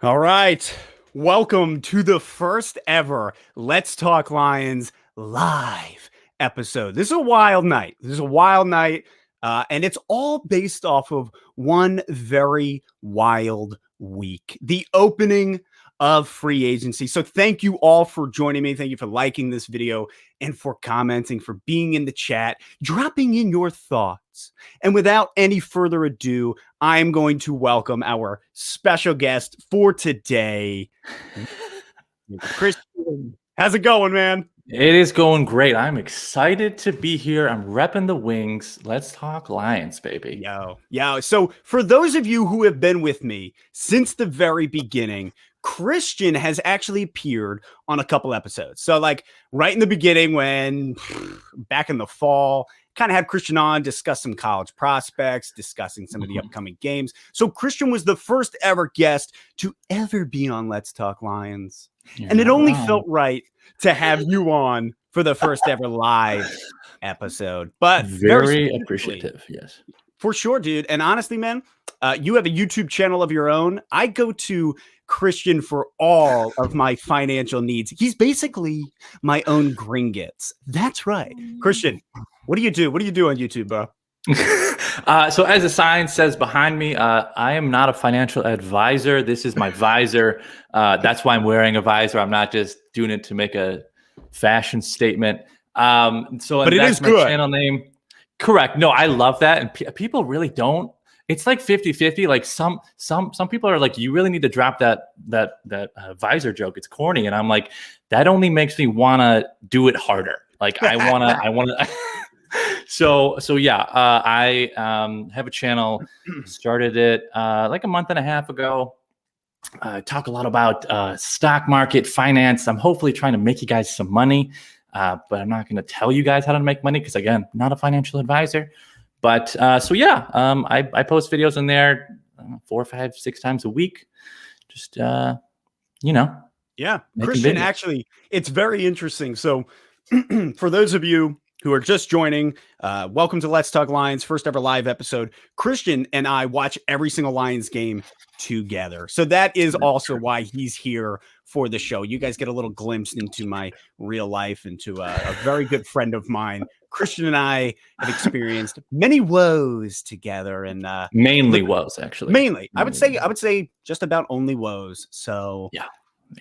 All right. Welcome to the first ever Let's Talk Lions live episode. This is a wild night. And it's all based off of one very wild week, the opening of free agency. So thank you all for joining me. Thank you for liking this video and for commenting, for being in the chat, dropping in your thoughts. And without any further ado, I'm going to welcome our special guest for today, Christian. How's it going, man? It is going great. I'm excited to be here. I'm repping the wings. Let's talk Lions, baby. Yo. So for those of you who have been with me since the very beginning, Christian has actually appeared on a couple episodes. So like right in the beginning when back in the fall, kind of had Christian on, discuss some college prospects, discussing some of the upcoming games. So Christian was the first ever guest to ever be on Let's Talk Lions. And it only felt right to have you on for the first ever live episode. But very appreciative. Yes, for sure, dude. And honestly, man, you have a YouTube channel of your own. I go to Christian for all of my financial needs. He's basically my own Gringotts. That's right. Christian, what do you do? What do you do on YouTube, bro? So as the sign says behind me, I am not a financial advisor. This is my visor. That's why I'm wearing a visor. I'm not just doing it to make a fashion statement. But it is good. Channel name. Correct. No, I love that. And people really don't. It's like 50-50. Like some people are like, you really need to drop that visor joke. It's corny. And I'm like, that only makes me want to do it harder. Like I want to. So yeah, I have a channel, started it like a month and a half ago. Talk a lot about stock market, finance. I'm hopefully trying to make you guys some money, but I'm not going to tell you guys how to make money because, again, not a financial advisor. But so yeah, I post videos in there 4, 5, 6 times a week. Just, Yeah, Christian, actually, it's very interesting. So for those of you who are just joining, welcome to Let's Talk Lions, first ever live episode. Christian and I watch every single Lions game together. So that is also why he's here for the show. You guys get a little glimpse into my real life, into a very good friend of mine. Christian and I have experienced many woes together, and mainly woes, actually. Mainly. I would say just about only woes. So yeah.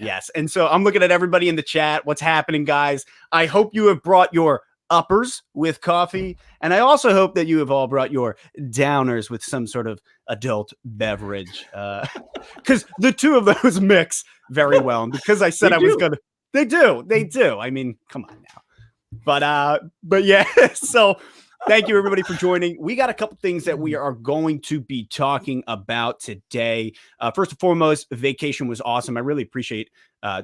Yes. And so I'm looking at everybody in the chat. What's happening, guys? I hope you have brought your uppers with coffee, and I also hope that you have all brought your downers with some sort of adult beverage, because the two of those mix very well. And because I said they do. I mean, come on now. But yeah. So thank you everybody for joining. We got a couple things that we are going to be talking about today. First and foremost, vacation was awesome. I really appreciate,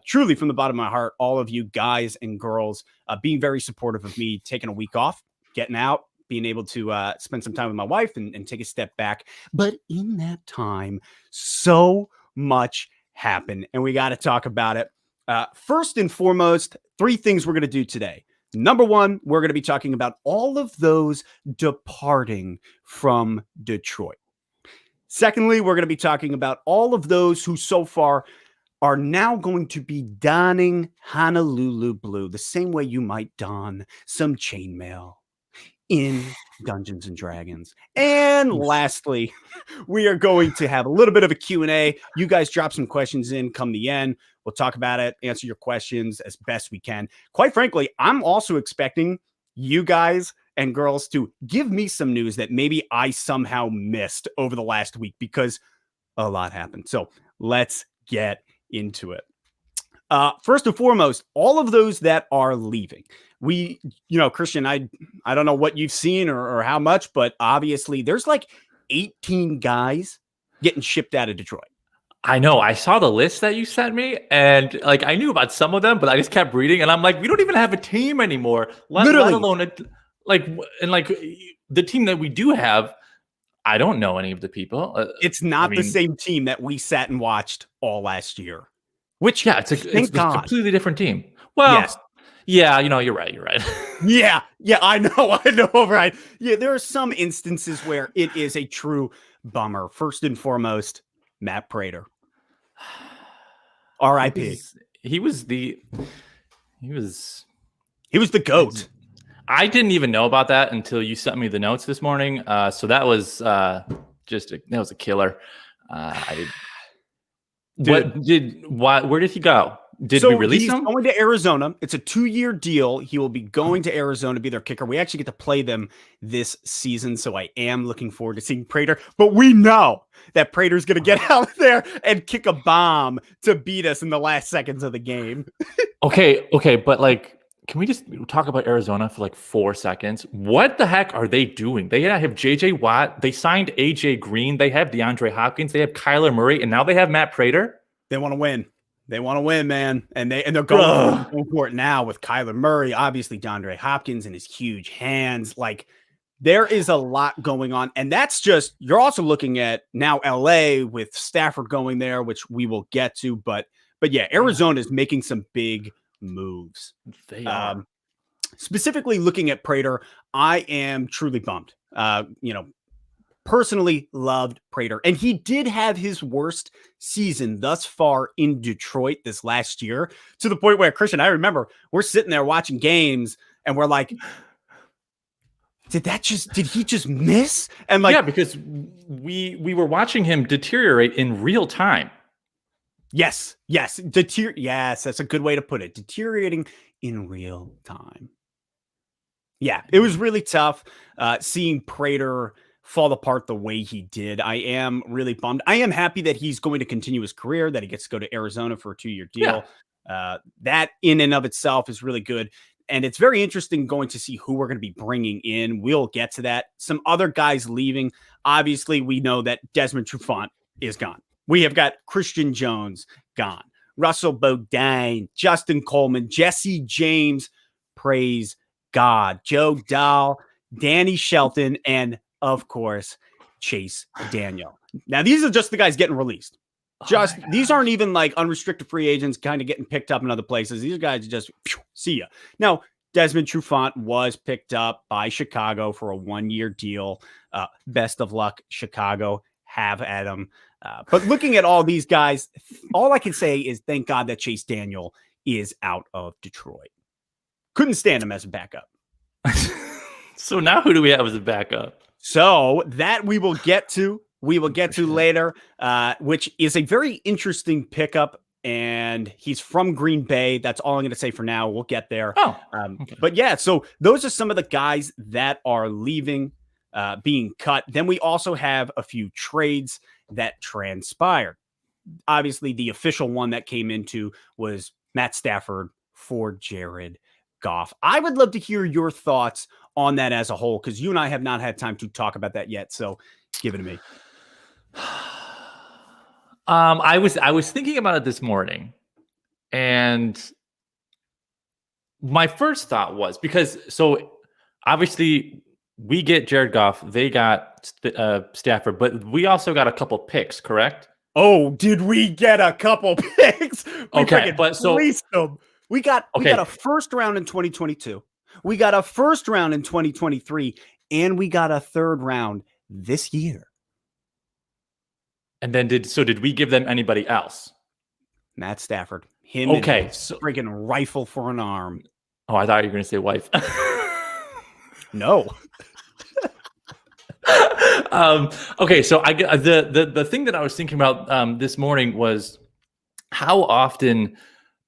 truly from the bottom of my heart, all of you guys and girls being very supportive of me taking a week off, getting out, being able to spend some time with my wife and take a step back. But in that time, so much happened, and we got to talk about it. First and foremost, 3 things we're going to do today. Number 1, we're going to be talking about all of those departing from Detroit. Secondly, we're going to be talking about all of those who so far are now going to be donning Honolulu blue, the same way you might don some chainmail in Dungeons and Dragons. And lastly, we are going to have a little bit of a Q&A. You guys drop some questions in come the end. We'll talk about it, answer your questions as best we can. Quite frankly, I'm also expecting you guys and girls to give me some news that maybe I somehow missed over the last week, because a lot happened. So let's get into it. First and foremost, all of those that are leaving. Christian, I don't know what you've seen or how much, but obviously there's like 18 guys getting shipped out of Detroit. I know. I saw the list that you sent me, and like I knew about some of them, but I just kept reading, and I'm like, we don't even have a team anymore. Let alone the team that we do have. I don't know any of the people. It's not the same team that we sat and watched all last year. Which it's a completely different team. Well, yes. Yeah, you're right. Yeah, I know, right? Yeah, there are some instances where it is a true bummer. First and foremost, Matt Prater. R.I.P. He was the GOAT. I didn't even know about that until you sent me the notes this morning. So that was that was a killer. Where did he go? Did we release him? He's going to Arizona. It's a 2-year deal. He will be going to Arizona to be their kicker. We actually get to play them this season, so I am looking forward to seeing Prater. But we know that Prater's going to get out there and kick a bomb to beat us in the last seconds of the game. Okay, but like, can we just talk about Arizona for like 4 seconds? What the heck are they doing? They have J.J. Watt. They signed A.J. Green. They have DeAndre Hopkins. They have Kyler Murray, and now they have Matt Prater. They want to win. They want to win, man. And they're going for it now with Kyler Murray, obviously DeAndre Hopkins and his huge hands. Like, there is a lot going on. And that's just, you're also looking at now LA with Stafford going there, which we will get to. But yeah, Arizona is making some big moves. They are. Specifically looking at Prater, I am truly bummed. Personally loved Prater, and he did have his worst season thus far in Detroit this last year, to the point where, Christian, I remember we're sitting there watching games and we're like, did he just miss? And like, yeah, because we were watching him deteriorate in real time. Yes, that's a good way to put it. Deteriorating in real time. Yeah, it was really tough seeing Prater fall apart the way he did. I am really bummed. I am happy that he's going to continue his career, that he gets to go to Arizona for a 2-year deal. Yeah. That in and of itself is really good. And it's very interesting going to see who we're going to be bringing in. We'll get to that. Some other guys leaving. Obviously, we know that Desmond Trufant is gone. We have got Christian Jones gone. Russell Bodine, Justin Coleman, Jesse James, praise God, Joe Dahl, Danny Shelton, and of course, Chase Daniel. Now, these are just the guys getting released. These aren't even like unrestricted free agents kind of getting picked up in other places. These guys just see ya. Now, Desmond Trufant was picked up by Chicago for a 1-year deal. Best of luck, Chicago. Have at him. But looking at all these guys, all I can say is thank God that Chase Daniel is out of Detroit. Couldn't stand him as a backup. So now who do we have as a backup? So that we will get to. We will get to later, which is a very interesting pickup. And he's from Green Bay. That's all I'm going to say for now. We'll get there. Okay. But yeah, so those are some of the guys that are leaving, being cut. Then we also have a few trades that transpired. Obviously, the official one that came into was Matt Stafford for Jared Goff. I would love to hear your thoughts on that as a whole, because you and I have not had time to talk about that yet. So give it to me. I was thinking about it this morning, and my first thought was, because obviously we get Jared Goff, they got Stafford, but we also got a couple picks, correct? Oh, did we get a couple picks? Okay, but them. We got a first round in 2022. We got a first round in 2023, and we got a third round this year. And then did we give them anybody else? Matt Stafford. Him. Okay. So freaking rifle for an arm. Oh, I thought you were going to say wife. No. Okay. So the thing that I was thinking about this morning was how often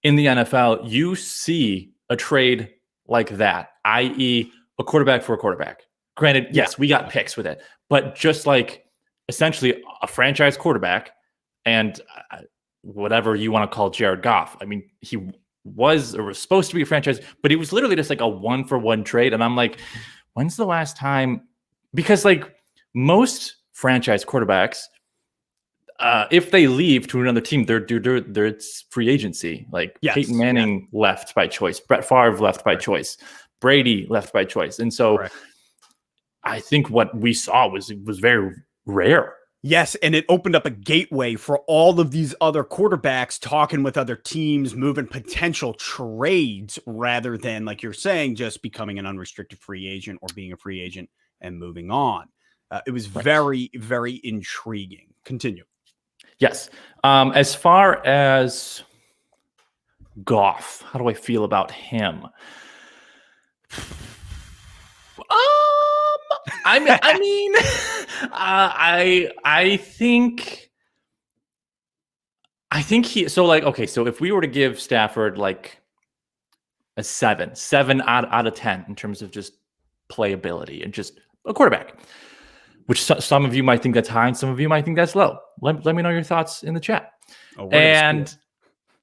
in the NFL you see a trade like that, i.e. a quarterback for a quarterback. Granted, yes, we got picks with it, but just like essentially a franchise quarterback and whatever you want to call Jared Goff. I mean, he was supposed to be a franchise, but he was literally just like a 1-for-1 trade. And I'm like, when's the last time? Because like most franchise quarterbacks, if they leave to another team, it's free agency. Like Peyton Manning left by choice, Brett Favre left by choice, Brady left by choice. And so I think what we saw was very rare. Yes, and it opened up a gateway for all of these other quarterbacks talking with other teams, moving potential trades rather than, like you're saying, just becoming an unrestricted free agent or being a free agent and moving on. It was very, very intriguing. Continue. Yes. As far as Goff, how do I feel about him? I mean, I think he. So like, okay, so if we were to give Stafford like a seven out of 10 in terms of just playability and just a quarterback, which some of you might think that's high and some of you might think that's low. Let me know your thoughts in the chat. And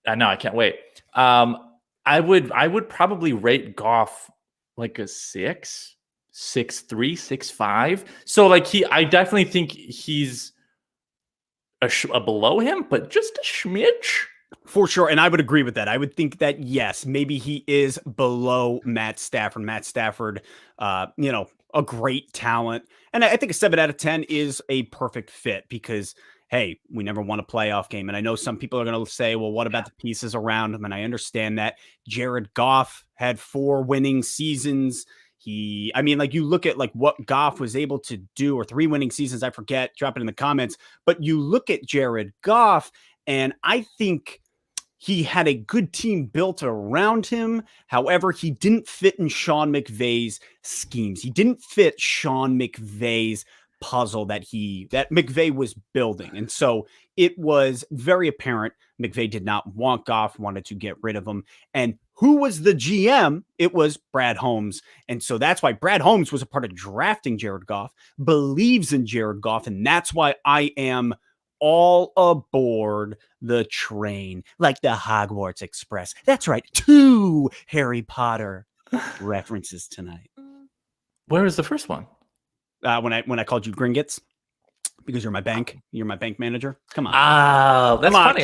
I know I can't wait. I would probably rate Goff like a 6, 6.3, 6.5. So like I definitely think he's a below him, but just a smidge. For sure. And I would agree with that. I would think that, yes, maybe he is below Matt Stafford. Matt Stafford, a great talent. And I think a 7 out of 10 is a perfect fit because, hey, we never won a playoff game. And I know some people are going to say, well, what about the pieces around him? And I understand that. Jared Goff had 4 winning seasons. You look at like what Goff was able to do, or 3 winning seasons, I forget, drop it in the comments. But you look at Jared Goff, and I think he had a good team built around him. However, he didn't fit in Sean McVay's schemes. He didn't fit Sean McVay's puzzle that McVay was building. And so it was very apparent McVay did not want Goff, wanted to get rid of him. And who was the GM? It was Brad Holmes. And so that's why Brad Holmes was a part of drafting Jared Goff, believes in Jared Goff. And that's why I am all aboard the train, like the Hogwarts Express. That's right. 2 Harry Potter references tonight. Where was the first one? When I called you Gringotts, because you're my bank manager. Come on. Oh, that's funny.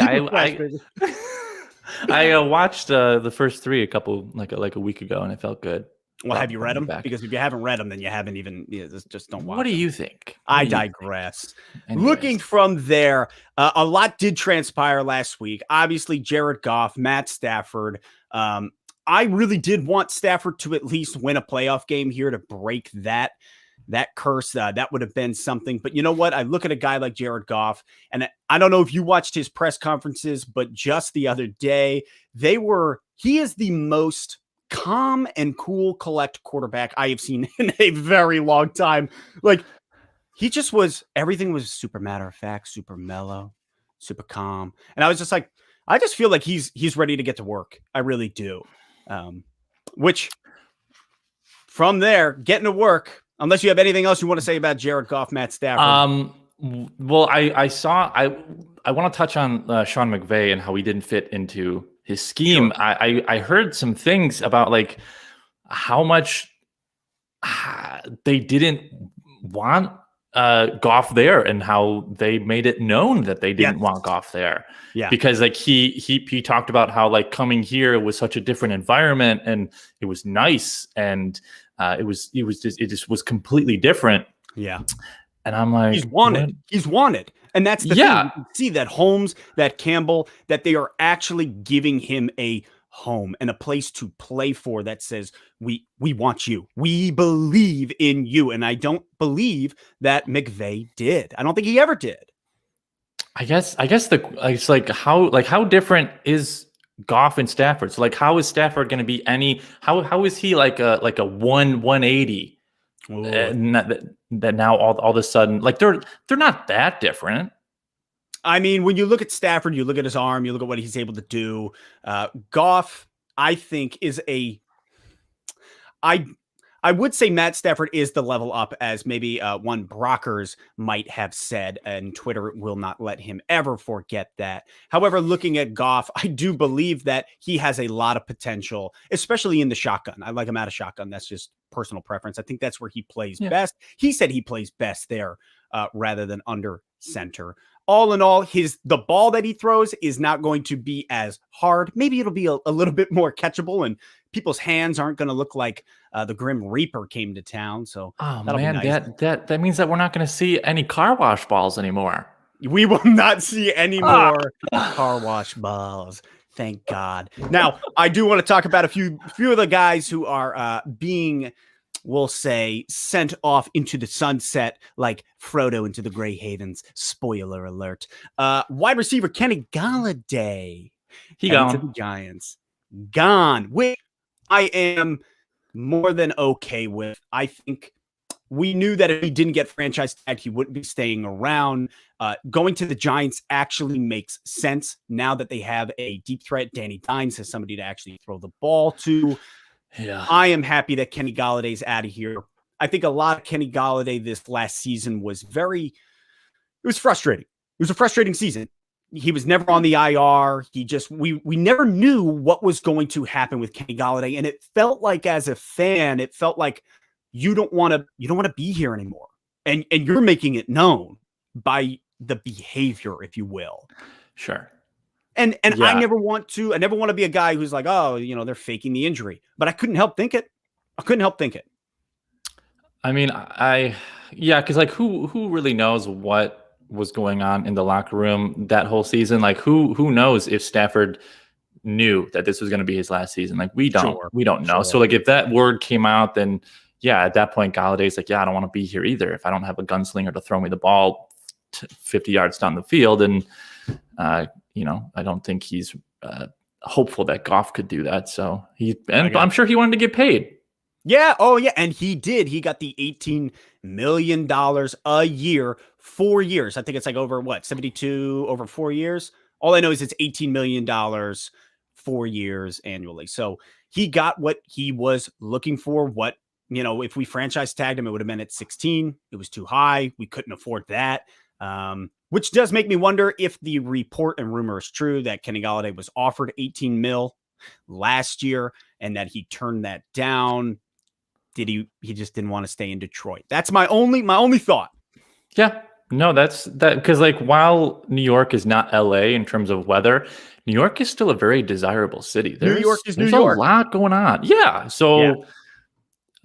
I watched the first 3 a couple like a week ago, and it felt good. Well, have you read them? Because if you haven't read them, then you haven't even. Just don't watch. What do you think? I digress. Looking from there, a lot did transpire last week. Obviously, Jared Goff, Matt Stafford. I really did want Stafford to at least win a playoff game here to break that curse. That would have been something. But you know what? I look at a guy like Jared Goff, and I don't know if you watched his press conferences, but just the other day, he is the most calm and cool collect quarterback I have seen in a very long time. Like, he just everything was super matter of fact, super mellow, super calm. And I was just like, I just feel like he's ready to get to work. I really do. Which from there, getting to work, unless you have anything else you want to say about Jared Goff, Matt Stafford. Well, I want to touch on Sean McVay and how he didn't fit into his scheme. Sure. I heard some things about like how much they didn't want Goff there, and how they made it known that they didn't want Goff there. Yeah, because like he talked about how like coming here was such a different environment, and it was nice, and it just was completely different. Yeah. And I'm like, he's wanted. And that's the thing. You can see that Holmes, that Campbell, that they are actually giving him a home and a place to play for that says, we want you. We believe in you. And I don't believe that McVay did. I don't think he ever did. I guess it's like how different is Goff and Stafford? So like, how is Stafford going to be how is he like a 180? That now all of a sudden, like they're not that different. I mean, when you look at Stafford, you look at his arm, you look at what he's able to do. Goff, I think, is I would say Matt Stafford is the level up, as maybe one Brockers might have said, and Twitter will not let him ever forget that. However, looking at Goff, I do believe that he has a lot of potential, especially in the shotgun. I like him out of shotgun. That's just personal preference. I think that's where he plays best. He said he plays best there rather than under center. All in all, the ball that he throws is not going to be as hard. Maybe it'll be a little bit more catchable, and people's hands aren't going to look like the Grim Reaper came to town. So, man, nice. that means that we're not going to see any car wash balls anymore. We will not see any more car wash balls. Thank God. Now, I do want to talk about a few of the guys who are being we'll say, sent off into the sunset like Frodo into the Grey Havens. Spoiler alert. Wide receiver Kenny Galladay. He heading to gone. the Giants. Gone. Which I am more than okay with. I think we knew that if he didn't get franchise tagged, he wouldn't be staying around. Going to the Giants actually makes sense now that they have a deep threat. Danny Dimes has somebody to actually throw the ball to. Yeah. I am happy that Kenny Galladay's out of here. I think a lot of Kenny Galladay this last season was it was frustrating. It was a frustrating season. He was never on the IR. We never knew what was going to happen with Kenny Galladay. And it felt like, as a fan, it felt like you don't want to be here anymore. And you're making it known by the behavior, if you will. Sure. And yeah. I never want to be a guy who's like, oh, they're faking the injury. But I couldn't help think it. I mean, because like who really knows what was going on in the locker room that whole season? Like who knows if Stafford knew that this was going to be his last season? Like we don't know. Sure. So like if that word came out, then yeah, at that point Galladay's like, yeah, I don't want to be here either if I don't have a gunslinger to throw me the ball 50 yards down the field. And I don't think he's hopeful that Goff could do that. So I'm sure he wanted to get paid. Yeah. Oh, yeah. And he did. He got the $18 million a year, 4 years. I think it's like over 72 over 4 years. All I know is it's $18 million 4 years annually. So he got what he was looking for. If we franchise tagged him, it would have been at 16. It was too high. We couldn't afford that. Which does make me wonder if the report and rumor is true that Kenny Galladay was offered 18 mil last year and that he turned that down. He just didn't want to stay in Detroit? That's my only thought. Yeah, no, that's that, because like while New York is not LA in terms of weather, New York is still a very desirable city. There's a lot going on. Yeah. So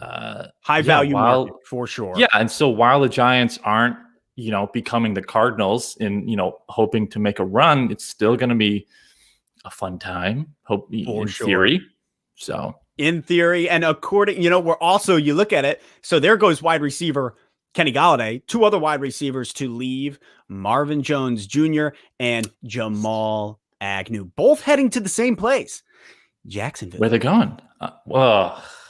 high value market for sure. Yeah. And so while the Giants aren't, becoming the Cardinals and, hoping to make a run, it's still going to be a fun time. Theory. So in theory, and according, we're also, you look at it. So there goes wide receiver Kenny Galladay, 2 other wide receivers to leave, Marvin Jones Jr. and Jamal Agnew, both heading to the same place, Jacksonville. Where they're going?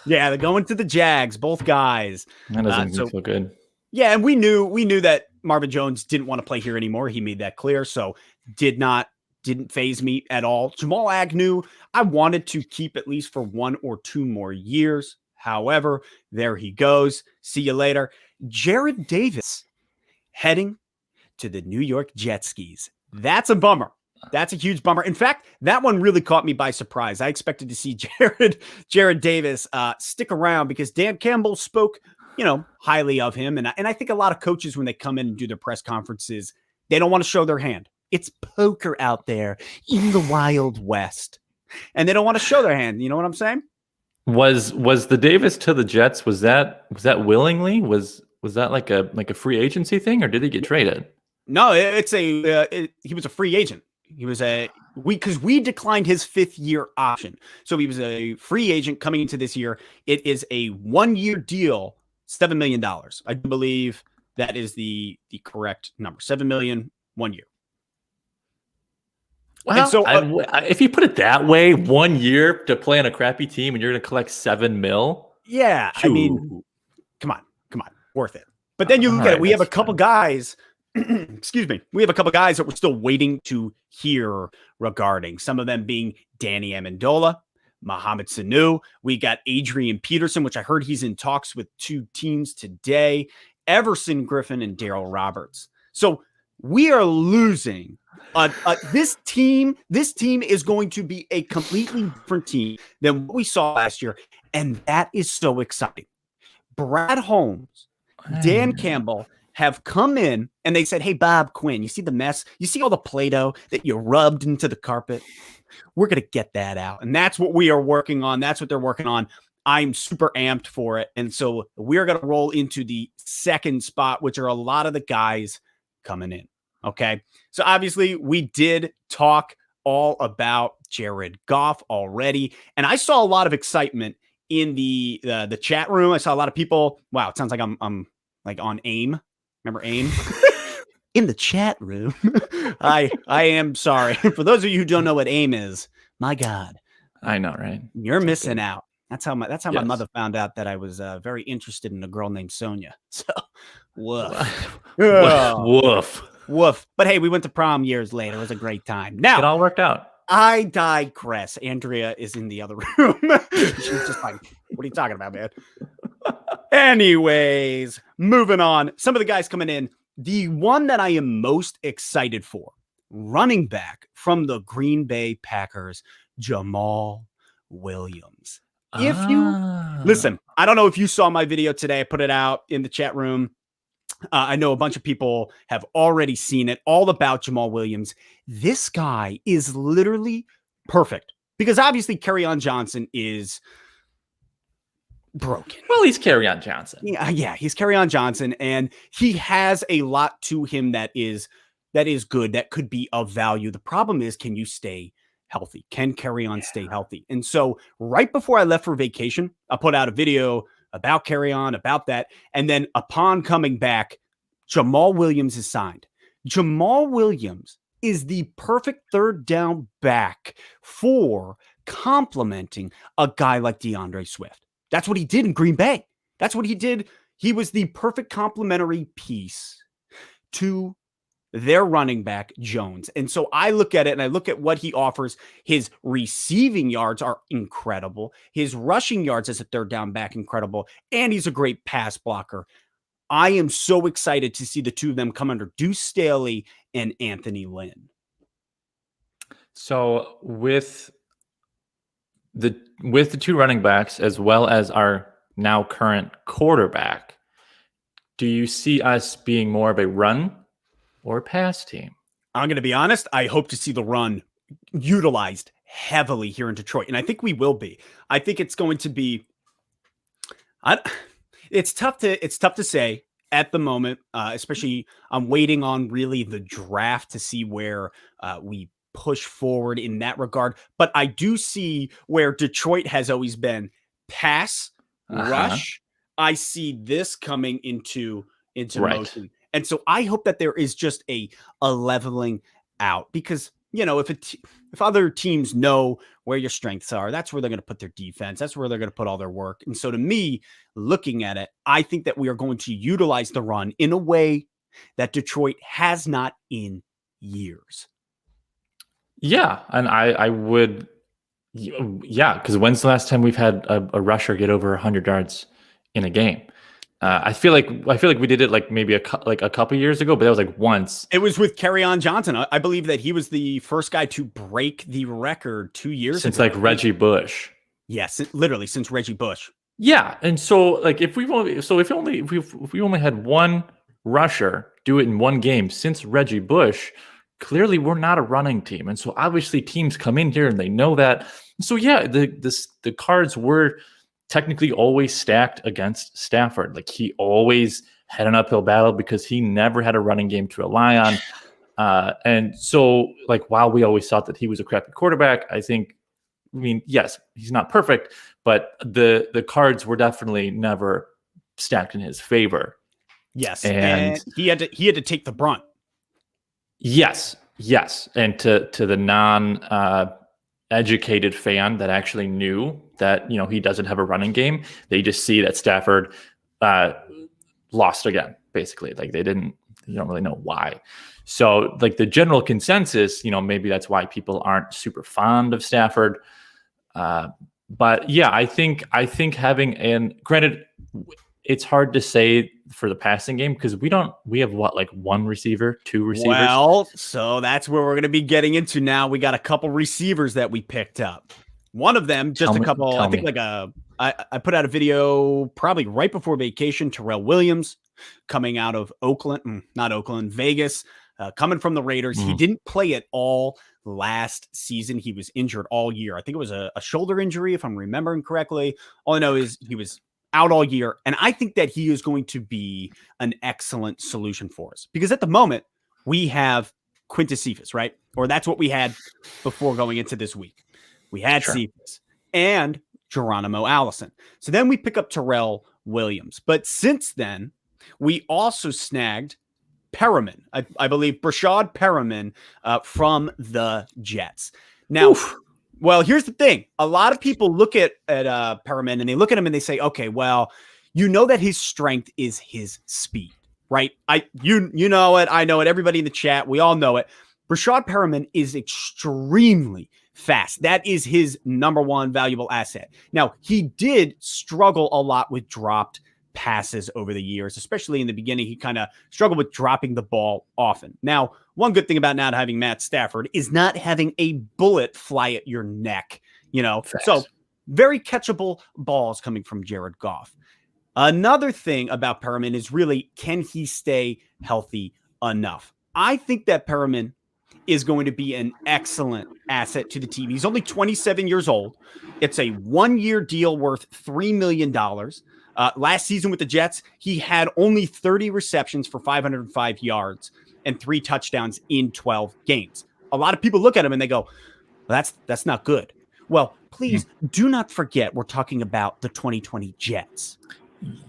Yeah, they're going to the Jags, both guys. That doesn't feel good. Yeah, and we knew that Marvin Jones didn't want to play here anymore. He made that clear, so didn't phase me at all. Jamal Agnew, I wanted to keep at least for 1 or 2 more years. However, there he goes. See you later. Jared Davis heading to the New York Jet Skis. That's a bummer. That's a huge bummer. In fact, that one really caught me by surprise. I expected to see Jared Davis stick around because Dan Campbell spoke, highly of him. And I think a lot of coaches, when they come in and do their press conferences, they don't want to show their hand. It's poker out there in the Wild West, and they don't want to show their hand. You know what I'm saying? Was the Davis to the Jets? Was that willingly? Was that like a free agency thing, or did he get traded? No, he was a free agent. He was because we declined his 5th year option, so he was a free agent coming into this year. It is a 1-year deal, $7 million. I believe that is the correct number. $7 million, 1 year. Well, so if you put it that way, 1 year to play on a crappy team and you're going to collect $7 million. Yeah. Phew. I mean, come on, worth it. But then you look at it. We have a couple guys, excuse me. We have a couple guys that we're still waiting to hear regarding, some of them being Danny Amendola, Mohamed Sanu. We got Adrian Peterson, which I heard he's in talks with 2 teams today, Everson Griffin and Darrell Roberts. So we are losing. This team is going to be a completely different team than what we saw last year, and that is so exciting. Brad Holmes, Dan Campbell have come in, and they said, hey, Bob Quinn, you see the mess? You see all the Play-Doh that you rubbed into the carpet? We're going to get that out, and that's what we are working on. That's what they're working on. I'm super amped for it, and so we're going to roll into the second spot, which are a lot of the guys coming in. Okay. So obviously we did talk all about Jared Goff already. And I saw a lot of excitement in the chat room. I saw a lot of people. Wow, it sounds like I'm like on AIM. Remember AIM? In the chat room. I am sorry. For those of you who don't know what AIM is, my God. I know, right? You're missing out. That's how my Yes. mother found out that I was very interested in a girl named Sonia. So woof. Woof. Woof. But hey, we went to prom years later. It was a great time. Now It all worked out. I digress. Andrea is in the other room. She's just like, what are you talking about, man? Anyways, moving on. Some of the guys coming in. The one that I am most excited for, running back from the Green Bay Packers, Jamal Williams. If you listen, I don't know if you saw my video today. I put it out in the chat room. I know a bunch of people have already seen it, all about Jamal Williams. This guy is literally perfect because obviously Kerryon Johnson is broken. Well, he's Kerryon Johnson. Yeah, he's Kerryon Johnson, and he has a lot to him that is good, that could be of value. The problem is, can you stay healthy? Can Kerryon stay healthy? And so right before I left for vacation, I put out a video about Kerryon, about that. And then upon coming back, Jamal Williams is signed. Jamal Williams is the perfect third down back for complementing a guy like DeAndre Swift. That's what he did in Green Bay. That's what he did. He was the perfect complementary piece to their running back, Jones. And so I look at it and I look at what he offers. His receiving yards are incredible. His rushing yards as a third down back, incredible. And he's a great pass blocker. I am so excited to see the two of them come under Deuce Staley and Anthony Lynn. So with the two running backs, as well as our now current quarterback, do you see us being more of a run or pass team? I'm going to be honest. I hope to see the run utilized heavily here in Detroit. And I think we will be. I think it's going to be, it's tough to say at the moment, especially I'm waiting on really the draft to see where we push forward in that regard. But I do see where Detroit has always been pass, rush. I see this coming into motion. And so I hope that there is just a leveling out, because, you know, if other teams know where your strengths are, that's where they're going to put their defense. That's where they're going to put all their work. And so to me, looking at it, I think that we are going to utilize the run in a way that Detroit has not in years. Yeah. And I would, because when's the last time we've had a rusher get over 100 yards in a game? I feel like we did it like maybe a couple years ago, but that was like once. It was with Kerryon Johnson. I believe that he was the first guy to break the record 2 years since ago. Like Reggie Bush. Yes, literally since Reggie Bush. Yeah, and so like if we only had one rusher do it in one game since Reggie Bush, clearly we're not a running team, and so obviously teams come in here and they know that. So yeah, the cards were technically always stacked against Stafford. Like he always had an uphill battle because he never had a running game to rely on. And so like while we always thought that he was a crappy quarterback, I mean, yes, he's not perfect, but the cards were definitely never stacked in his favor. Yes, and he had to take the brunt. Yes, and to the non educated fan that actually knew that, you know, he doesn't have a running game, they just see that Stafford lost again, basically. Like they don't really know why. So like the general consensus, you know, maybe that's why people aren't super fond of Stafford. But yeah, I think having, and granted, it's hard to say for the passing game because we have what, like one receiver, two receivers. Well, so that's where we're going to be getting into now. We got a couple receivers that we picked up. One of them, I put out a video probably right before vacation. Terrell Williams coming out of Vegas, coming from the Raiders. He didn't play at all last season. He was injured all year. I think it was a shoulder injury, if I'm remembering correctly. All I know is he was out all year. And I think that he is going to be an excellent solution for us because at the moment we have Quintus Cephas, right? Or that's what we had before going into this week. We had Cephas, and Geronimo Allison. So then we pick up Terrell Williams. But since then, we also snagged Perriman, I believe Brashad Perriman from the Jets. Now, well, here's the thing. A lot of people look at Perriman and they look at him and they say, okay, well, you know that his strength is his speed, right? You know it. I know it. Everybody in the chat, we all know it. Brashad Perriman is extremely fast. That is his number one valuable asset. Now, he did struggle a lot with dropped passes over the years, especially in the beginning. He kind of struggled with dropping the ball often. Now, one good thing about not having Matt Stafford is not having a bullet fly at your neck, Facts. So very catchable balls coming from Jared Goff. Another thing about Perriman is really, can he stay healthy enough? I think that Perriman is going to be an excellent asset to the team. He's only 27 years old. It's a 1-year deal worth $3 million. Last season with the Jets, he had only 30 receptions for 505 yards and 3 touchdowns in 12 games. A lot of people look at him and they go, well, that's not good. Well, please do not forget we're talking about the 2020 Jets.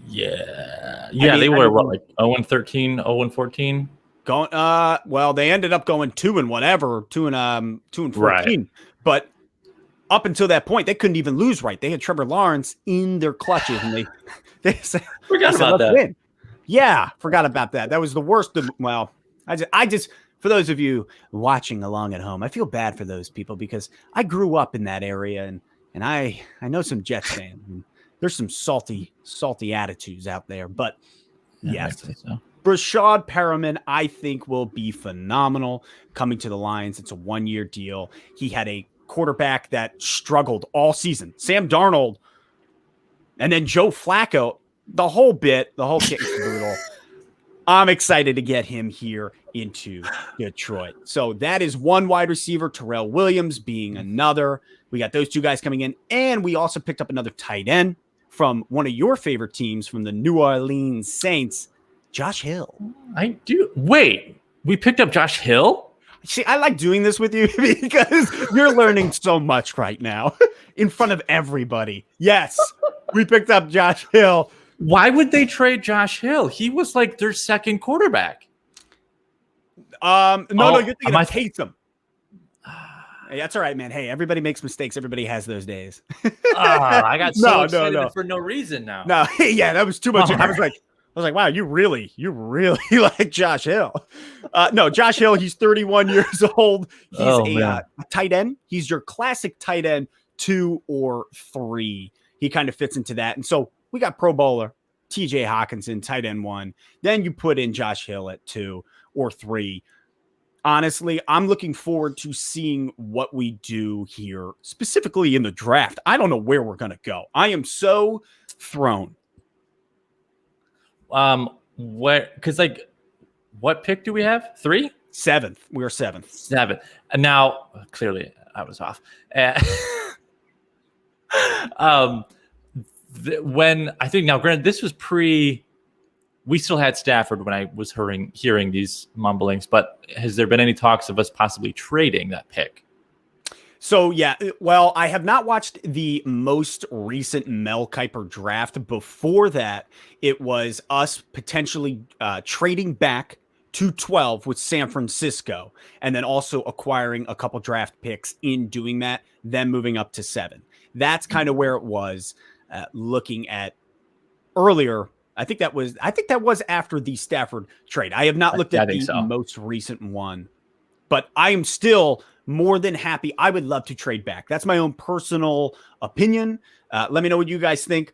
Yeah. They were like 0-13, 0-14? Well, they ended up going 2 and 14. Right. But up until that point, they couldn't even lose right. They had Trevor Lawrence in their clutches, and they forgot about that. Win. Yeah, forgot about that. That was the worst. Well, I just for those of you watching along at home, I feel bad for those people because I grew up in that area, and I know some Jets fans. And there's some salty attitudes out there, but yes. So. Brashad Perriman, I think, will be phenomenal coming to the Lions. It's a 1-year deal. He had a quarterback that struggled all season. Sam Darnold and then Joe Flacco, the whole kit was brutal. I'm excited to get him here into Detroit. So that is one wide receiver, Terrell Williams being another. We got those 2 guys coming in, and we also picked up another tight end from one of your favorite teams from the New Orleans Saints, Josh Hill. I do. Wait, we picked up Josh Hill? See, I like doing this with you because you're learning so much right now in front of everybody. Yes, we picked up Josh Hill. Why would they trade Josh Hill? He was like their second quarterback. No, you're thinking of Taysom. Hey, that's all right, man. Hey, everybody makes mistakes. Everybody has those days. I got so excited for no reason now. No, yeah, that was too much. I was like, wow, you really like Josh Hill. No, Josh Hill, he's 31 years old. He's a tight end. He's your classic tight end 2 or 3. He kind of fits into that. And so we got Pro Bowler, TJ Hawkinson, tight end 1. Then you put in Josh Hill at 2 or 3. Honestly, I'm looking forward to seeing what we do here, specifically in the draft. I don't know where we're going to go. I am so thrown. Because what pick do we have? 3? 7th. We are 7th. 7th. And now, clearly, I was off. When I think now, granted, this was we still had Stafford when I was hearing these mumblings, but has there been any talks of us possibly trading that pick? So, yeah, well, I have not watched the most recent Mel Kiper draft. Before that, it was us potentially trading back to 12 with San Francisco and then also acquiring a couple draft picks in doing that, then moving up to 7. That's kind of where it was looking at earlier. I think that was after the Stafford trade. I have not looked at the most recent one, but I am still more than happy. I would love to trade back. That's my own personal opinion. Let me know what you guys think.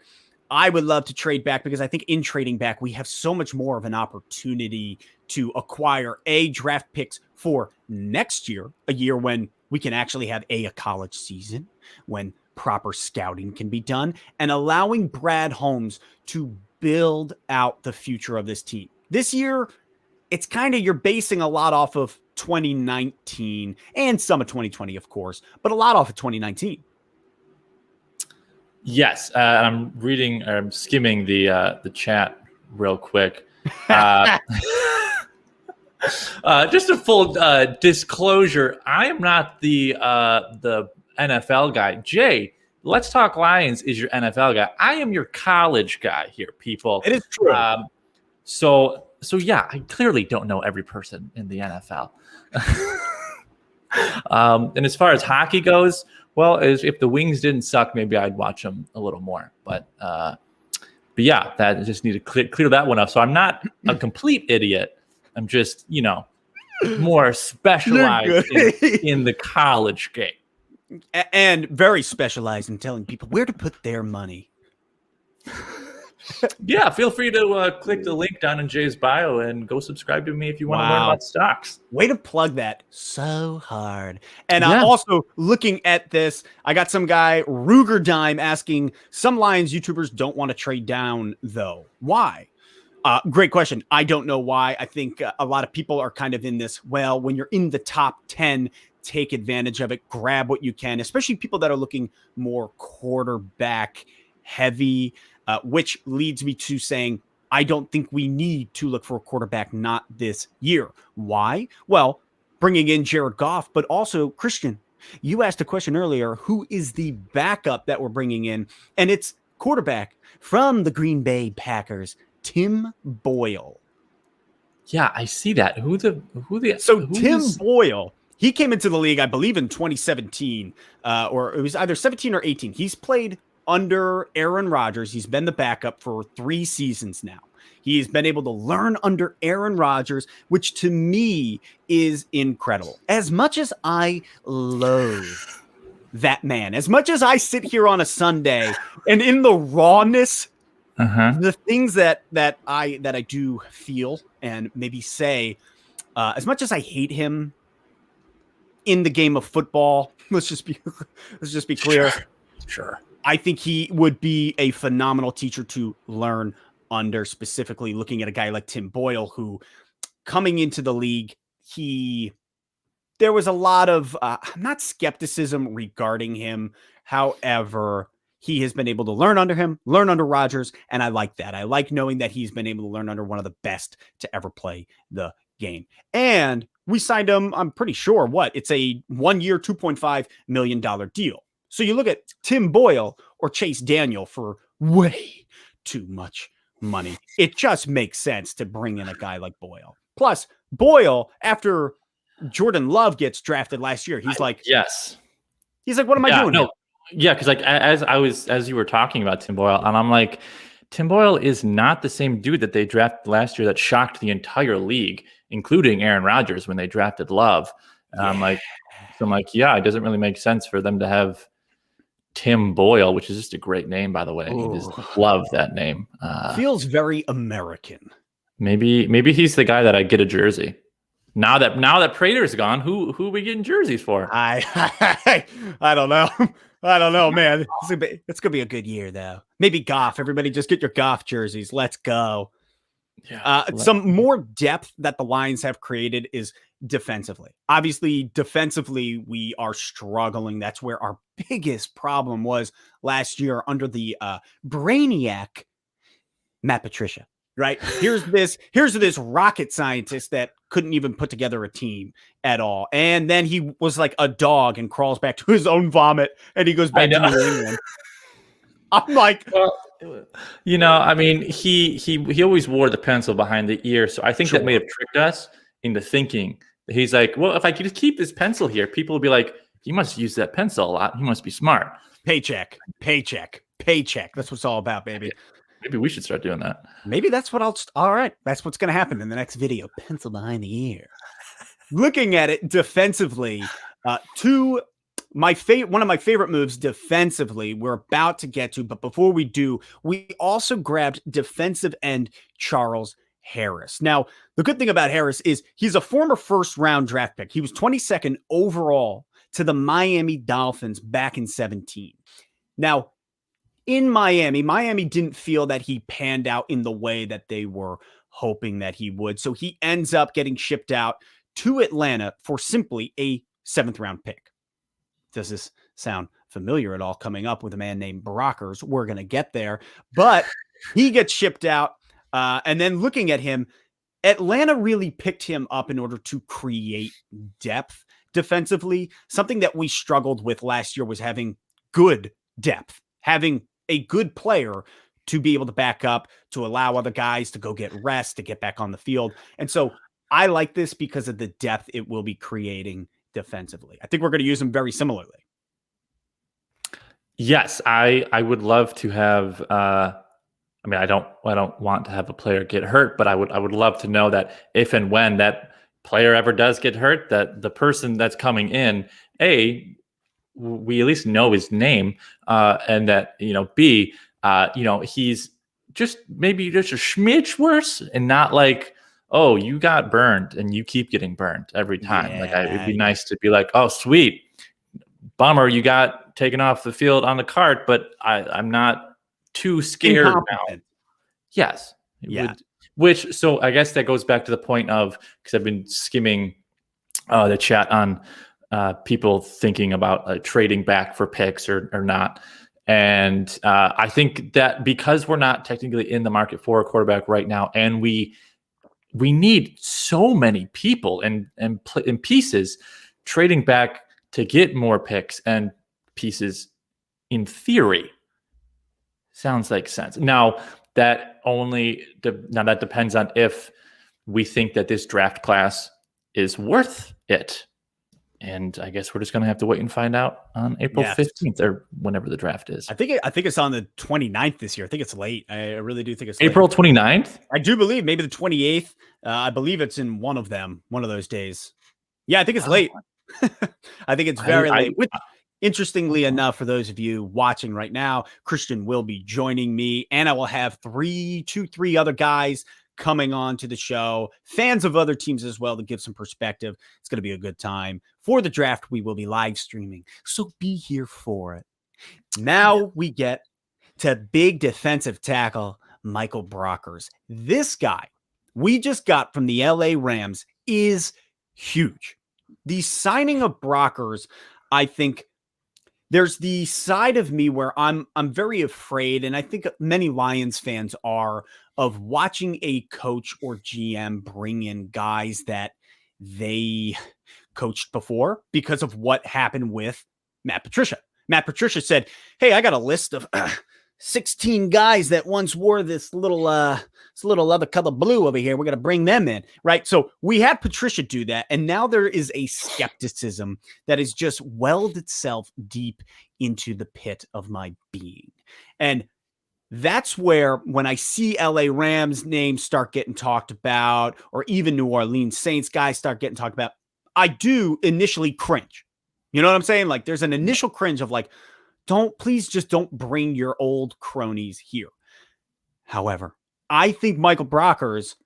I would love to trade back because I think in trading back, we have so much more of an opportunity to acquire draft picks for next year, a year when we can actually have a college season, when proper scouting can be done, and allowing Brad Holmes to build out the future of this team. This year, it's kind of, you're basing a lot off of 2019 and some of 2020, of course, but a lot off of 2019. Yes, I'm skimming the chat real quick. Just a full disclosure, I am not the NFL guy. Jay, Let's Talk Lions is your NFL guy. I am your college guy here, people. It is true. So yeah, I clearly don't know every person in the NFL. And as far as hockey goes, well, if the Wings didn't suck, maybe I'd watch them a little more. But yeah, that just need to clear that one up. So I'm not a complete idiot. I'm just, more specialized in the college game. And very specialized in telling people where to put their money. Yeah, feel free to click the link down in Jay's bio and go subscribe to me if you want to learn about stocks. Way to plug that so hard. And also looking at this, I got some guy, Ruger Dime, asking, some Lions YouTubers don't want to trade down, though. Why? Great question. I don't know why. I think a lot of people are kind of in this, well, when you're in the top 10, take advantage of it, grab what you can, especially people that are looking more quarterback heavy, which leads me to saying, I don't think we need to look for a quarterback not this year. Why? Well, bringing in Jared Goff, but also Christian. You asked a question earlier, who is the backup that we're bringing in? And it's quarterback from the Green Bay Packers, Tim Boyle. Yeah, I see that. Tim Boyle, he came into the league, I believe, in 2017, or it was either 17 or 18. He's played under Aaron Rodgers. He's been the backup for 3 seasons now. He's been able to learn under Aaron Rodgers, which to me is incredible. As much as I loathe that man, as much as I sit here on a Sunday and in the rawness, the things that I do feel and maybe say, as much as I hate him in the game of football, let's just be clear. Sure. I think he would be a phenomenal teacher to learn under, specifically looking at a guy like Tim Boyle, who coming into the league, there was a lot of not skepticism regarding him. However, he has been able to learn under Rodgers, and I like that. I like knowing that he's been able to learn under one of the best to ever play the game. And we signed him, I'm pretty sure, it's a 1-year, $2.5 million deal. So you look at Tim Boyle or Chase Daniel for way too much money. It just makes sense to bring in a guy like Boyle. Plus, Boyle, after Jordan Love gets drafted last year, he's like, yes. He's like, what am I doing? No. Yeah, because like as you were talking about Tim Boyle, and I'm like, Tim Boyle is not the same dude that they drafted last year that shocked the entire league, including Aaron Rodgers when they drafted Love. And I'm like, it doesn't really make sense for them to have Tim Boyle, which is just a great name, by the way. I just love that name. Feels very American. Maybe he's the guy that I get a jersey. Now that Prater's gone, who are we getting jerseys for? I don't know. I don't know, man. It's gonna be a good year, though. Maybe Goff. Everybody, just get your Goff jerseys. Let's go. Yeah. Some more depth that the Lions have created is defensively. Obviously, defensively, we are struggling. That's where our biggest problem was last year under the brainiac Matt Patricia. Right? Here's this rocket scientist that couldn't even put together a team at all. And then he was like a dog and crawls back to his own vomit and he goes back to New England. I'm like, I mean, he always wore the pencil behind the ear. So I think that may have tricked us into thinking that he's like, well, if I could just keep this pencil here, people will be like, he must use that pencil a lot. He must be smart. Paycheck. That's what it's all about, baby. Maybe we should start doing that. Maybe that's what all right. That's what's going to happen in the next video. Pencil behind the ear. Looking at it defensively, one of my favorite moves defensively we're about to get to. But before we do, we also grabbed defensive end Charles Harris. Now, the good thing about Harris is he's a former first-round draft pick. He was 22nd overall to the Miami Dolphins back in 2017. Now, in Miami didn't feel that he panned out in the way that they were hoping that he would. So he ends up getting shipped out to Atlanta for simply a 7th-round pick. Does this sound familiar at all coming up with a man named Brockers? We're going to get there. But he gets shipped out. And then looking at him, Atlanta really picked him up in order to create depth defensively. Something that we struggled with last year was having good depth, having a good player to be able to back up, to allow other guys to go get rest, to get back on the field. And so I like this because of the depth it will be creating defensively. I think we're going to use them very similarly. Yes, I would love to have. I don't want to have a player get hurt, but I would love to know that if and when that player ever does get hurt, that the person that's coming in, we at least know his name, and that B, he's just maybe just a smidge worse, and not like, oh, you got burned and you keep getting burned every time. It'd be nice to be like, oh, sweet, bummer, you got taken off the field on the cart, but I'm not too scared now. Yes. Yeah. So I guess that goes back to the point of, because I've been skimming the chat on people thinking about trading back for picks or not. And I think that because we're not technically in the market for a quarterback right now, and we need so many people and pieces, trading back to get more picks and pieces, in theory, sounds like sense. Now that depends on if we think that this draft class is worth it. And I guess we're just going to have to wait and find out on April 15th or whenever the draft is. I think it's on the 29th this year. I think it's late. I really do think it's April 29th. I do believe maybe the 28th. I believe it's in one of those days. Yeah, I think it's late. I think it's very late. Interestingly enough, for those of you watching right now, Christian will be joining me, and I will have three other guys coming on to the show, fans of other teams as well, to give some perspective. It's going to be a good time. For the draft, we will be live streaming, so be here for it. Now we get to big defensive tackle Michael Brockers. This guy we just got from the LA Rams is huge. The signing of Brockers, I think there's the side of me where I'm very afraid, and I think many Lions fans are, of watching a coach or GM bring in guys that they coached before because of what happened with Matt Patricia. Matt Patricia said, hey, I got a list of 16 guys that once wore this little other color blue over here. We're going to bring them in, right? So we had Patricia do that, and now there is a skepticism that has just welled itself deep into the pit of my being. And that's where, when I see LA Rams names start getting talked about, or even New Orleans Saints guys start getting talked about, I do initially cringe. You know what I'm saying? Like, there's an initial cringe of like, please just don't bring your old cronies here. However, I think Michael Brockers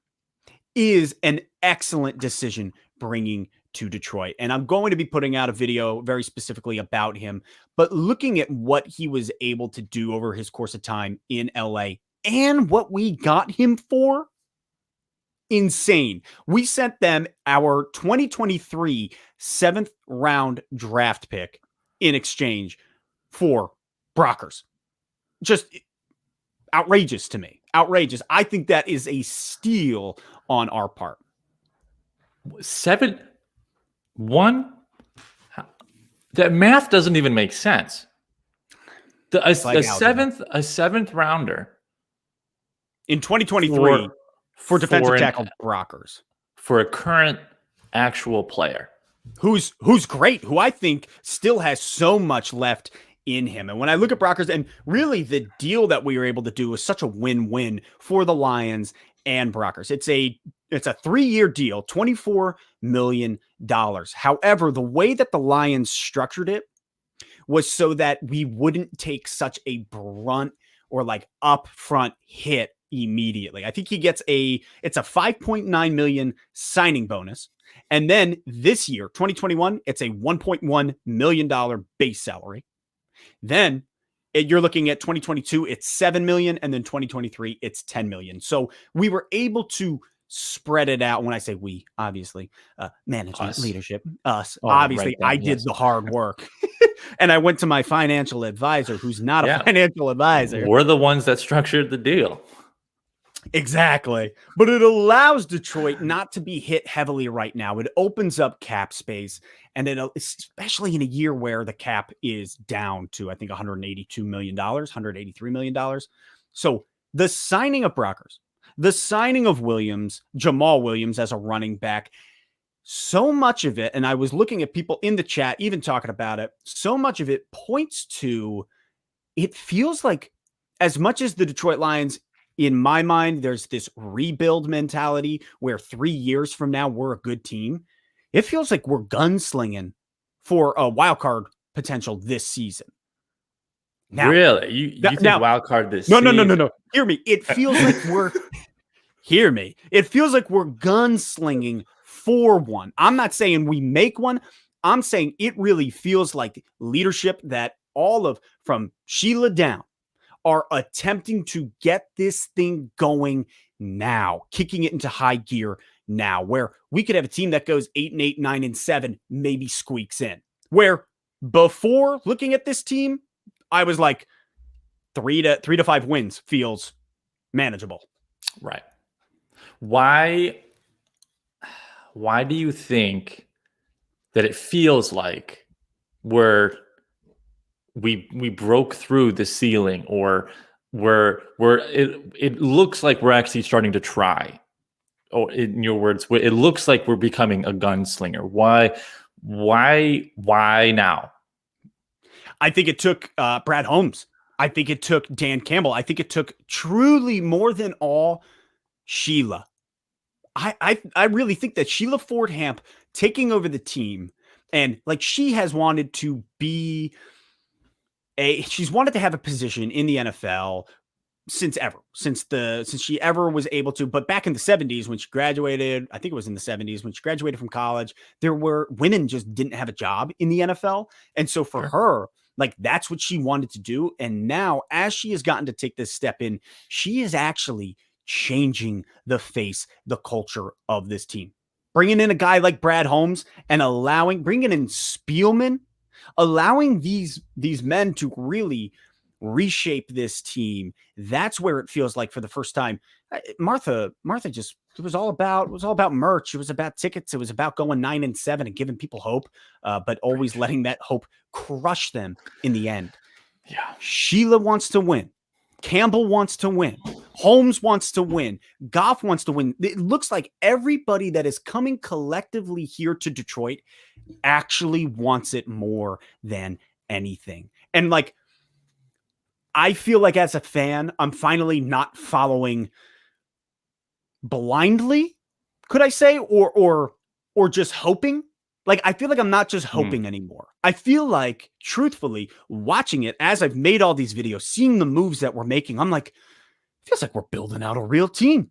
is an excellent decision bringing to Detroit. And I'm going to be putting out a video very specifically about him, but looking at what he was able to do over his course of time in LA and what we got him for, insane. We sent them our 2023 7th round draft pick in exchange for Brockers. Just outrageous to me. Outrageous. I think that is a steal on our part. 7-1. That math doesn't even make sense. A seventh rounder in 2023 for defensive tackle Brockers, for a current actual player who's great, who I think still has so much left in him. And when I look at Brockers, and really the deal that we were able to do was such a win-win for the Lions and Brockers. It's a 3-year deal, $24 million. However, the way that the Lions structured it was so that we wouldn't take such a brunt or like upfront hit immediately. I think he gets it's a $5.9 million signing bonus. And then this year, 2021, it's a $1.1 million base salary. Then you're looking at 2022, it's $7 million. And then 2023, it's $10 million. So we were able to spread it out. When I say we, obviously, management, leadership, us, obviously, right, I did the hard work. And I went to my financial advisor, who's not a financial advisor. We're the ones that structured the deal. Exactly. But it allows Detroit not to be hit heavily right now. It opens up cap space. And then, especially in a year where the cap is down to, I think, $182 million, $183 million. So the signing of Brockers, the signing of Williams, Jamal Williams as a running back, so much of it, and I was looking at people in the chat, even talking about it, so much of it points to, it feels like, as much as the Detroit Lions, in my mind, there's this rebuild mentality where 3 years from now, we're a good team. It feels like we're gunslinging for a wild card potential this season. Now, really? You think now, wild card this no, season? No. Hear me. It feels like we're hear me. It feels like we're gunslinging for one. I'm not saying we make one. I'm saying it really feels like leadership that all of, from Sheila down, are attempting to get this thing going now, kicking it into high gear now, where we could have a team that goes 8-8, 9-7, maybe squeaks in. Where before looking at this team, I was like 3 to 5 wins feels manageable. Right. Why do you think that it feels like we broke through the ceiling, or it looks like we're actually starting to try? Or in your words, it looks like we're becoming a gunslinger. Why now? I think it took Brad Holmes. I think it took Dan Campbell. I think it took, truly more than all, Sheila. I really think that Sheila Ford-Hamp taking over the team, and like, she has wanted to be she's wanted to have a position in the NFL since she ever was able to. But back in the 70s when she graduated, I think it was in the 70s when she graduated from college, there were women just didn't have a job in the NFL. And so for her, like, that's what she wanted to do. And now, as she has gotten to take this step in, she is actually changing the face, the culture of this team. Bringing in a guy like Brad Holmes and bringing in Spielman, allowing these men to really reshape this team. That's where it feels like, for the first time, Martha just, it was all about merch. It was about tickets. It was about going 9-7 and giving people hope, but always letting that hope crush them in the end. Yeah. Sheila wants to win. Campbell wants to win. Holmes wants to win. Goff wants to win. It looks like everybody that is coming collectively here to Detroit actually wants it more than anything. And like, I feel like, as a fan, I'm finally not following blindly, could I say, or just hoping. Like, I feel like I'm not just hoping anymore. I feel like, truthfully, watching it as I've made all these videos, seeing the moves that we're making, I'm like, it feels like we're building out a real team.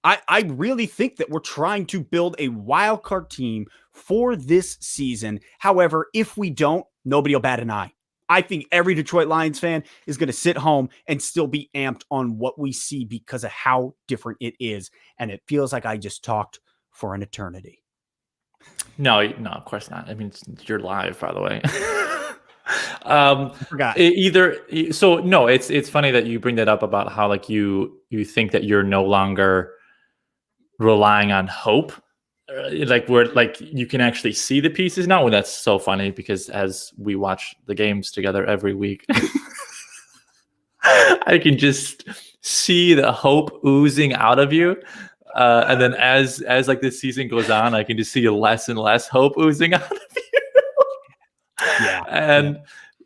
I really think that we're trying to build a wild card team for this season. However, if we don't, nobody will bat an eye. I think every Detroit Lions fan is going to sit home and still be amped on what we see because of how different it is. And it feels like I just talked for an eternity. No, of course not. I mean, you're live, by the way. Forgot. It's funny that you bring that up about how, like, you think that you're no longer relying on hope, like, where, like, you can actually see the pieces now. Well, that's so funny, because as we watch the games together every week, I can just see the hope oozing out of you. And then as like this season goes on, I can just see less and less hope oozing out of you. Yeah.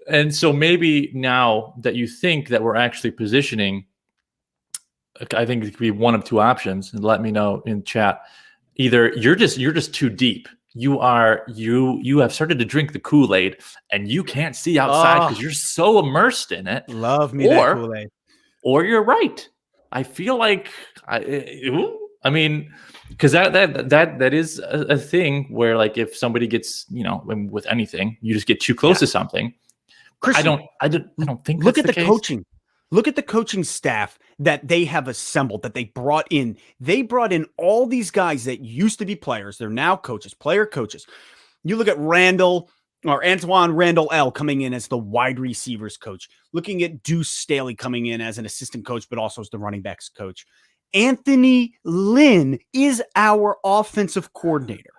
And so maybe now that you think that we're actually positioning, I think it could be one of two options, and let me know in chat. Either you're just too deep. You have started to drink the Kool-Aid and you can't see outside because you're so immersed in it. Love me that Kool-Aid. Or you're right. I feel like I mean, because that is a thing where, like, if somebody gets, with anything, you just get too close to something. Christian, I don't think. Look at the coaching. Look at the coaching staff that they have assembled, that they brought in. They brought in all these guys that used to be players. They're now coaches, player coaches. You look at Antoine Randall L coming in as the wide receivers coach. Looking at Deuce Staley coming in as an assistant coach, but also as the running backs coach. Anthony Lynn is our offensive coordinator.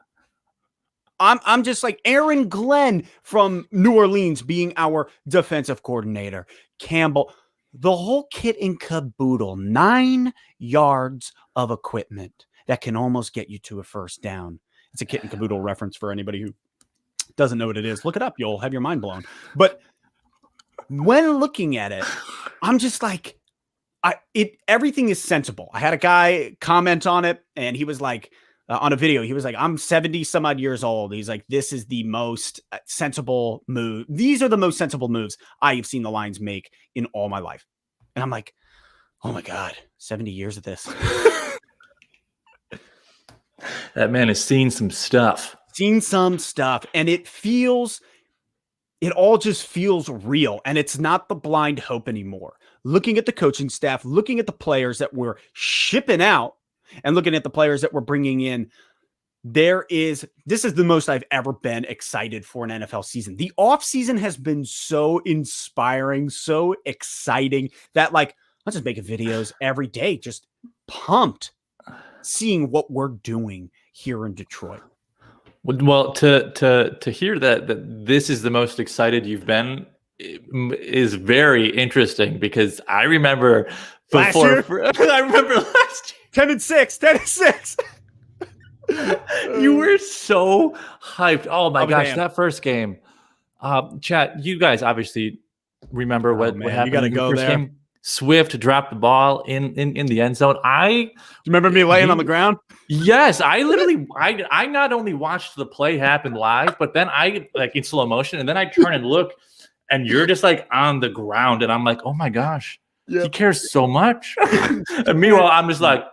I'm just like Aaron Glenn from New Orleans being our defensive coordinator. Campbell, the whole kit and caboodle, 9 yards of equipment that can almost get you to a first down. It's a kit and caboodle reference for anybody who doesn't know what it is. Look it up. You'll have your mind blown. But when looking at it, I'm just like, everything is sensible. I had a guy comment on it, and he was like, on a video, he was like, I'm 70 some odd years old. He's like, this is the most sensible move. These are the most sensible moves I have seen the Lions make in all my life. And I'm like, oh my God, 70 years of this. That man has seen some stuff. And it all just feels real. And it's not the blind hope anymore. Looking at the coaching staff, looking at the players that we're shipping out, and looking at the players that we're bringing in, this is the most I've ever been excited for an NFL season. The offseason has been so inspiring, so exciting that let's just make videos every day, just pumped seeing what we're doing here in Detroit. Well, to hear that this is the most excited you've been is very interesting, because I remember last year. 10-6. You were so hyped. Oh my gosh, that first game. Chat, you guys obviously remember what happened. You gotta go there. Game. Swift dropped the ball in the end zone. You remember me laying on the ground? Yes, I not only watched the play happen live, but then I in slow motion, and then I turn and look, and you're just on the ground, and I'm like, oh my gosh, he cares so much. And meanwhile, I'm just like,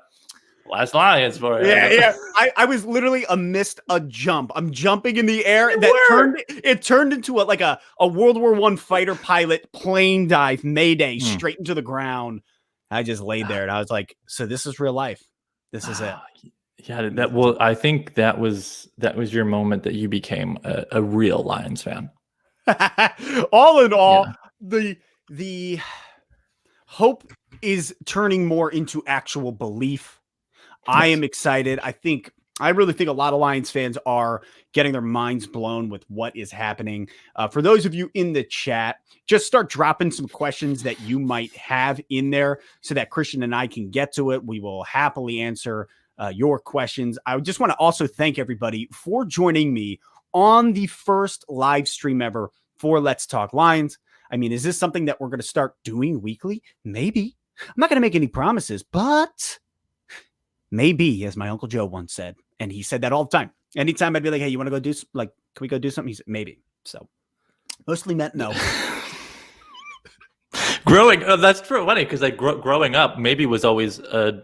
last Lions for it. Yeah. I was literally amidst a jump. I'm jumping in the air. It turned into a World War I fighter pilot plane dive, Mayday, straight into the ground. I just laid there, and I was like, so this is real life. This is it. Yeah, I think that was your moment that you became a real Lions fan. All in all, the hope is turning more into actual belief. I am excited. I really think a lot of Lions fans are getting their minds blown with what is happening. For those of you in the chat, just start dropping some questions that you might have in there so that Christian and I can get to it. We will happily answer your questions. I just want to also thank everybody for joining me on the first live stream ever for Let's Talk Lions. I mean, is this something that we're going to start doing weekly? Maybe. I'm not going to make any promises, but maybe, as my Uncle Joe once said, and he said that all the time. Anytime I'd be like, hey, you want to go do, can we go do something? He said, maybe. So mostly meant no. That's true. Funny, because growing up, maybe was always a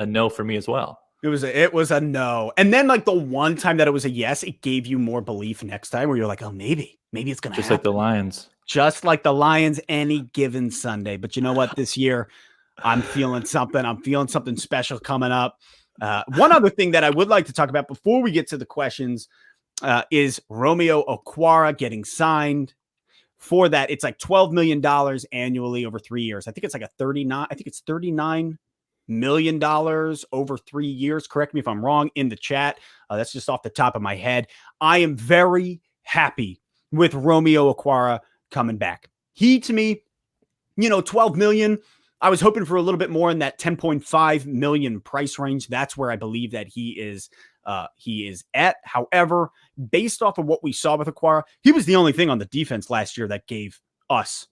no for me as well. It was a no. And then the one time that it was a yes, it gave you more belief next time where you're like, oh, maybe it's going to happen. Just like the Lions. Just like the Lions any given Sunday. But you know what? This year, I'm feeling something. I'm feeling something special coming up. One other thing that I would like to talk about before we get to the questions is Romeo Akwara getting signed. For that, it's $12 million annually over 3 years. I think it's $39 million over 3 years. Correct me if I'm wrong in the chat. That's just off the top of my head. I am very happy with Romeo Akwara coming back. He, to me, 12 million. I was hoping for a little bit more in that 10.5 million price range. That's where I believe that he is at. However, based off of what we saw with Akwara, he was the only thing on the defense last year that gave us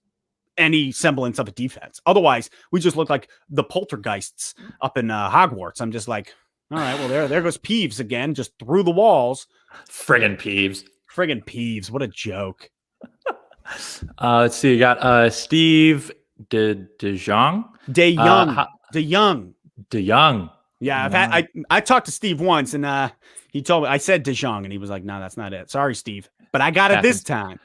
any semblance of a defense. Otherwise, we just looked like the poltergeists up in Hogwarts. I'm just like, all right, well, there goes Peeves again, just through the walls. Friggin' Peeves. What a joke. Let's see. You got Steve DeYoung. Yeah, I talked to Steve once, and he told me, I said DeJong, and he was like, no, that's not it. Sorry, Steve. But I got it this time.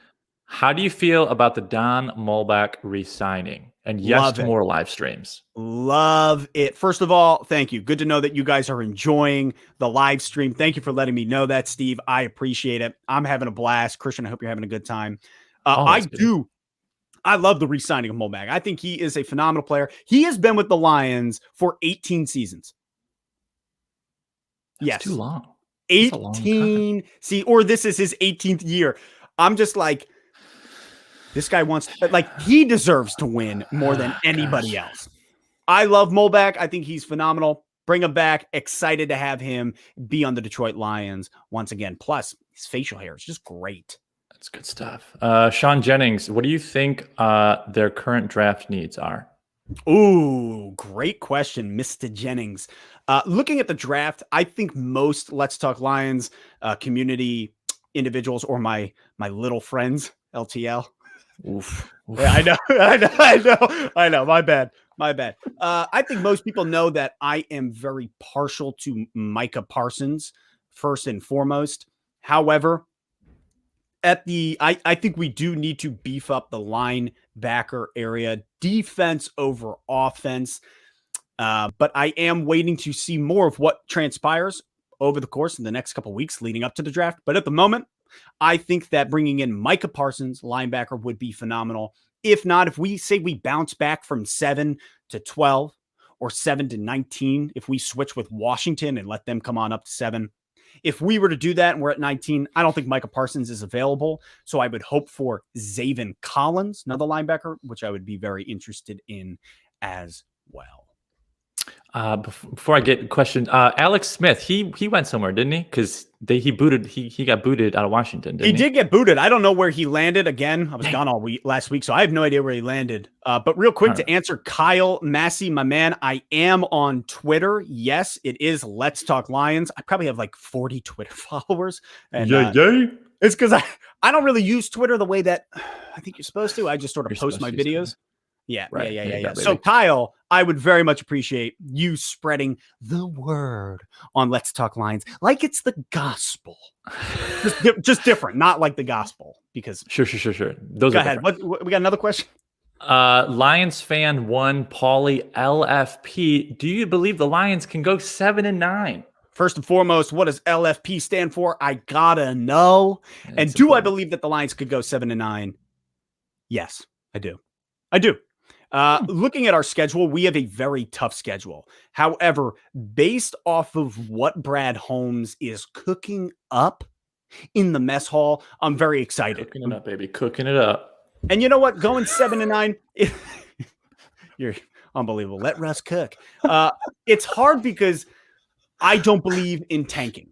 How do you feel about the Don Mulbach re-signing? And yes to more live streams. Love it. First of all, thank you. Good to know that you guys are enjoying the live stream. Thank you for letting me know that, Steve. I appreciate it. I'm having a blast. Christian, I hope you're having a good time. I I love the re-signing of Mulbag. I think he is a phenomenal player. He has been with the Lions for 18 seasons. That's too long. 18. See, or this is his 18th year. I'm just like, this guy wants, like, he deserves to win more than anybody else. I love Mulbag. I think he's phenomenal. Bring him back. Excited to have him be on the Detroit Lions once again. Plus, his facial hair is just great. That's good stuff. Sean Jennings, what do you think their current draft needs are? Ooh, great question, Mr. Jennings. Looking at the draft, I think most Let's Talk Lions community individuals, or my little friends, LTL. Oof. Yeah, I know. My bad. I think most people know that I am very partial to Micah Parsons first and foremost. However, I think we do need to beef up the linebacker area, defense over offense. But I am waiting to see more of what transpires over the course of the next couple of weeks leading up to the draft. But at the moment, I think that bringing in Micah Parsons, linebacker, would be phenomenal. If not, if we say we bounce back from 7 to 12 or 7 to 19, if we switch with Washington and let them come on up to 7, if we were to do that and we're at 19, I don't think Micah Parsons is available. So I would hope for Zaven Collins, another linebacker, which I would be very interested in as well. Before I get a question, Alex Smith, he went somewhere, didn't he? Because he got booted out of Washington. Didn't he did get booted. I don't know where he landed. Again, I was gone all last week, so I have no idea where he landed. But real quick to answer Kyle Massey, my man, I am on Twitter. Yes, it is Let's Talk Lions. I probably have like 40 Twitter followers. And it's because I don't really use Twitter the way that I think you're supposed to. I just sort of post my videos. Yeah. So Kyle, I would very much appreciate you spreading the word on Let's Talk Lions like it's the gospel. just different, not like the gospel. Because sure. Those go are ahead. What, we got another question. Lions fan 1, Paulie LFP. Do you believe the Lions can go 7-9? First and foremost, what does LFP stand for? I gotta know. And do I believe that the Lions could go 7-9? Yes, I do. Looking at our schedule, we have a very tough schedule. However, based off of what Brad Holmes is cooking up in the mess hall, I'm very excited. Cooking it up, baby. Cooking it up. And you know what? Going 7-9, you're unbelievable. Let Russ cook. It's hard because I don't believe in tanking.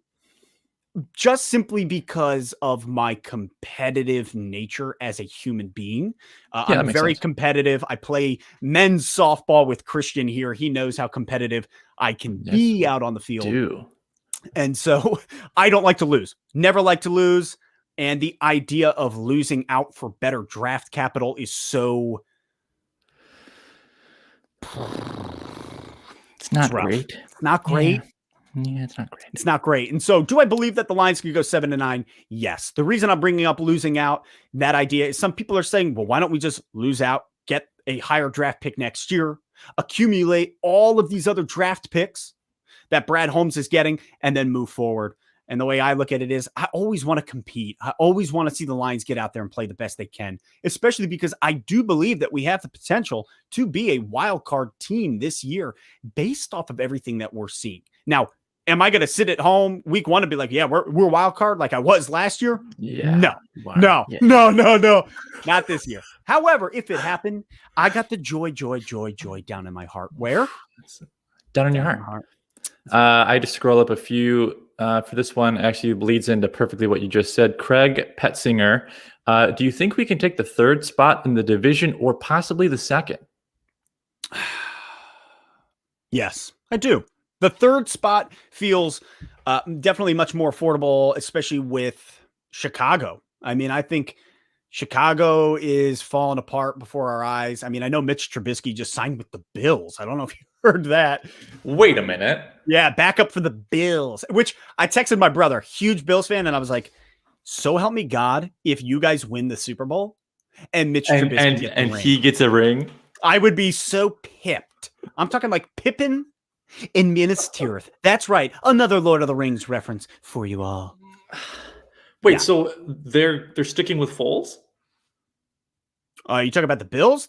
Just simply because of my competitive nature as a human being. I'm very competitive. I play men's softball with Christian here. He knows how competitive I can be out on the field. And so I don't like to lose. Never like to lose. And the idea of losing out for better draft capital is so... It's not great. It's not great. Yeah, it's not great. It's not great. And so do I believe that the Lions could go 7-9? Yes. The reason I'm bringing up losing out, that idea, is some people are saying, well, why don't we just lose out, get a higher draft pick next year, accumulate all of these other draft picks that Brad Holmes is getting, and then move forward. And the way I look at it is I always want to compete. I always want to see the Lions get out there and play the best they can, especially because I do believe that we have the potential to be a wild card team this year based off of everything that we're seeing. Now, am I going to sit at home week 1 and be like, yeah, we're wild card like I was last year? Yeah. No, not this year. However, if it happened, I got the joy down in my heart. Where? Down in your heart. I just scroll up a few for this one. Actually bleeds into perfectly what you just said. Craig Petzinger, do you think we can take the 3rd spot in the division or possibly the 2nd? Yes, I do. The 3rd spot feels definitely much more affordable, especially with Chicago. I mean, I think Chicago is falling apart before our eyes. I mean, I know Mitch Trubisky just signed with the Bills. I don't know if you heard that. Wait a minute. Yeah, back up for the Bills, which I texted my brother, huge Bills fan, and I was like, so help me God, if you guys win the Super Bowl and Mitch Trubisky gets the ring. He gets a ring, I would be so pipped. I'm talking like Pippin in Minas Tirith. That's right. Another Lord of the Rings reference for you all. Wait, so they're sticking with Foles? You talking about the Bills?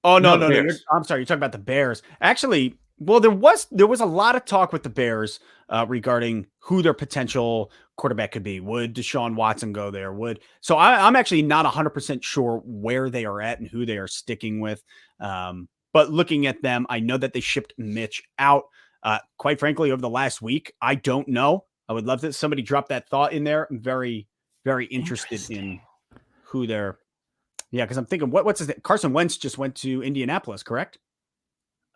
Oh No, no. the Bears. I'm sorry. You're talking about the Bears. Actually, well, there was a lot of talk with the Bears regarding who their potential quarterback could be. Would Deshaun Watson go there? I'm actually not 100% sure where they are at and who they are sticking with. But looking at them, I know that they shipped Mitch out. Quite frankly, over the last week, I don't know. I would love that somebody drop that thought in there. I'm very, very interested in who they're. Yeah, because I'm thinking, what's his name? Carson Wentz just went to Indianapolis, correct?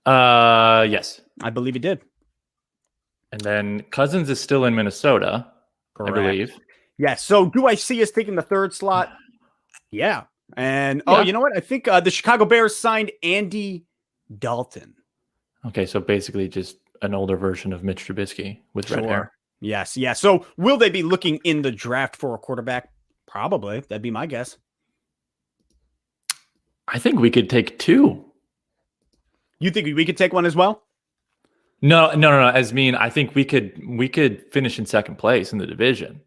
Yes. I believe he did. And then Cousins is still in Minnesota, correct. I believe. Yeah. So do I see us taking the third slot? Yeah. And you know what? I think the Chicago Bears signed Andy Dalton. Okay, so basically just an older version of Mitch Trubisky with red hair. Yes. Yeah. So will they be looking in the draft for a quarterback? Probably. That'd be my guess. I think we could take two. You think we could take one as well? No. I think we could finish in second place in the division.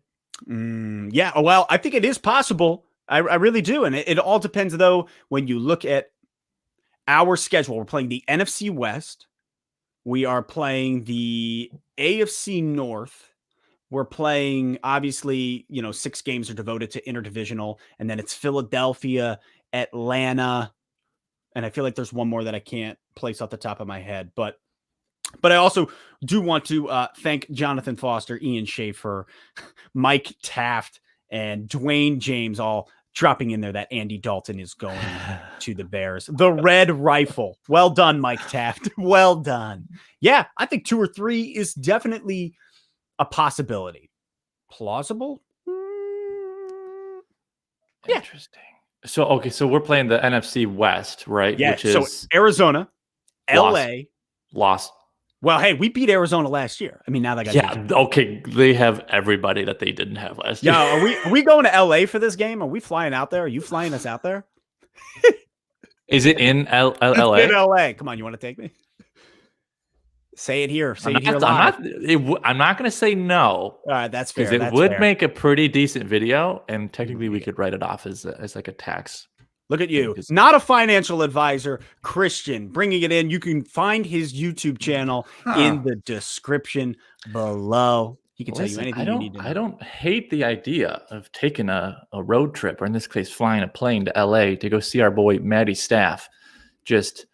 Yeah. Well, I think it is possible. I really do. And it all depends, though, when you look at our schedule. We're playing the NFC West. We are playing the AFC North. We're playing, obviously, 6 games are devoted to interdivisional. And then it's Philadelphia, Atlanta, and I feel like there's one more that I can't place off the top of my head. But I also do want to thank Jonathan Foster, Ian Schaefer, Mike Taft, and Dwayne James all dropping in there that Andy Dalton is going to the Bears. The Red Rifle. Well done, Mike Taft. Well done. Yeah, I think 2 or 3 is definitely a possibility. Plausible? Yeah. Interesting. So we're playing the NFC West, right? Yeah, which is Arizona, LA. Lost. Well, hey, we beat Arizona last year. I mean, now they got okay. They have everybody that they didn't have last year. Yeah, are we going to LA for this game? Are we flying out there? Are you flying us out there? Is it in LA? It's in LA. Come on, you want to take me? Say it here. Say it here live. I'm not going to say no. All right, that's fair. Because it would make a pretty decent video, and technically we could write it off as like a tax. Look at you. Not a financial advisor, Christian, bringing it in. You can find his YouTube channel in the description below. He can tell you anything you need to know. I don't hate the idea of taking a road trip, or in this case, flying a plane to LA to go see our boy Matty Staff just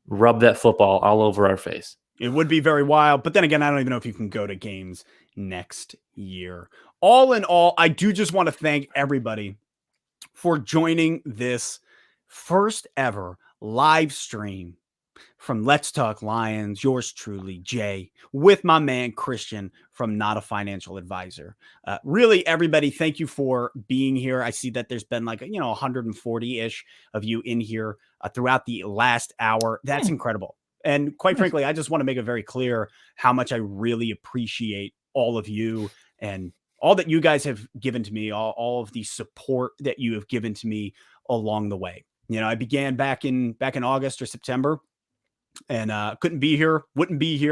rub that football all over our face. It would be very wild. But then again, I don't even know if you can go to games next year. All in all, I do just want to thank everybody for joining this first ever live stream from Let's Talk Lions. Yours truly, Jay, with my man Christian from Not a Financial Advisor. Really, everybody, thank you for being here. I see that there's been 140-ish of you in here throughout the last hour. That's incredible. And quite frankly, I just want to make it very clear how much I really appreciate all of you and all that you guys have given to me, all of the support that you have given to me along the way. I began back in August or September, and wouldn't be here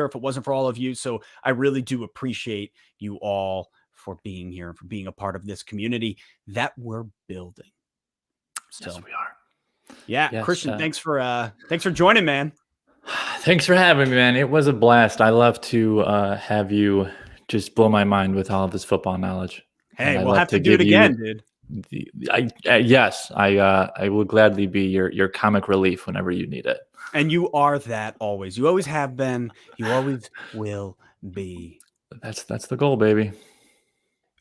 if it wasn't for all of you. So I really do appreciate you all for being here and for being a part of this community that we're building. So, yes, we are. Yeah, yes, Christian, thanks for joining, man. Thanks for having me, man. It was a blast. I love to have you just blow my mind with all of this football knowledge. Hey, we'll have to do it again, dude. Yes, I will gladly be your comic relief whenever you need it. And you are that always. You always have been. You always will be. That's the goal, baby.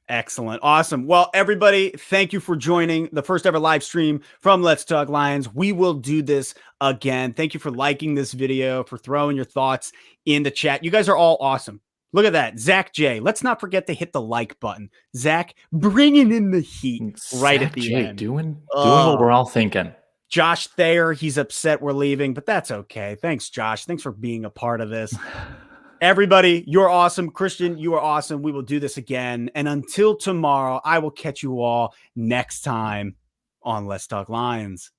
Excellent. Awesome. Well, everybody, thank you for joining the first ever live stream from Let's Talk Lions. We will do this again. Thank you for liking this video, for throwing your thoughts in the chat. You guys are all awesome. Look at that. Zach J. Let's not forget to hit the like button. Zach, bringing in the heat right at the end. Doing what we're all thinking. Josh Thayer, he's upset we're leaving, but that's okay. Thanks, Josh. Thanks for being a part of this. Everybody, you're awesome. Christian, you are awesome. We will do this again. And until tomorrow, I will catch you all next time on Let's Talk Lions.